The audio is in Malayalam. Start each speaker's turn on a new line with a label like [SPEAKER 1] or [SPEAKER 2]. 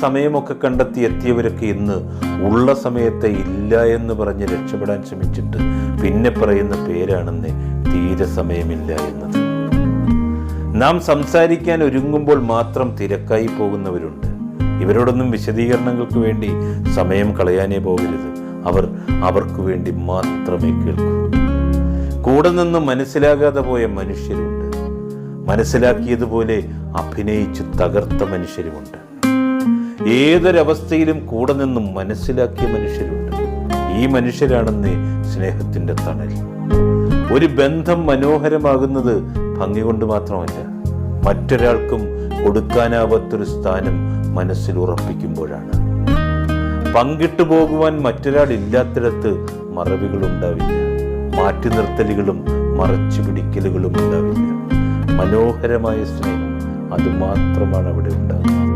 [SPEAKER 1] സമയമൊക്കെ കണ്ടെത്തി എത്തിയവരൊക്കെ ഇന്ന് ഉള്ള സമയത്തെ ഇല്ല എന്ന് പറഞ്ഞ് രക്ഷപ്പെടാൻ ശ്രമിച്ചിട്ട് പിന്നെ പറയുന്ന പേരാണെന്ന് തീരെ സമയമില്ല എന്നത്. നാം സംസാരിക്കാൻ ഒരുങ്ങുമ്പോൾ മാത്രം തിരക്കായി പോകുന്നവരുണ്ട്. ഇവരോടൊന്നും വിശദീകരണങ്ങൾക്ക് വേണ്ടി സമയം കളയാനേ പോകരുത്. അവർക്ക് വേണ്ടി മാത്രമേ കേൾക്കൂ. കൂടെ നിന്ന് മനസ്സിലാകാതെ പോയ മനുഷ്യരുണ്ട്. മനസ്സിലാക്കിയതുപോലെ അഭിനയിച്ച് തകർത്ത മനുഷ്യരുമുണ്ട്. ഏതൊരവസ്ഥയിലും കൂടെ നിന്നും മനസ്സിലാക്കിയ മനുഷ്യരുണ്ട്. ഈ മനുഷ്യരാണെന്നേ സ്നേഹത്തിന്റെ തണൽ. ഒരു ബന്ധം മനോഹരമാകുന്നത് ഭംഗി കൊണ്ട് മാത്രമല്ല, മറ്റൊരാൾക്കും കൊടുക്കാനാവാത്തൊരു സ്ഥാനം മനസ്സിൽ ഉറപ്പിക്കുമ്പോഴാണ്. പങ്കിട്ടു പോകുവാൻ മറ്റൊരാൾ ഇല്ലാത്തിടത്ത് മറവികൾ ഉണ്ടാവില്ല, മാറ്റി നിർത്തലുകളും മറച്ചു പിടിക്കലുകളും ഉണ്ടാവില്ല. മനോഹരമായ സ്നേഹം അതുമാത്രമാണ് അവിടെ ഉണ്ടാകുന്നത്.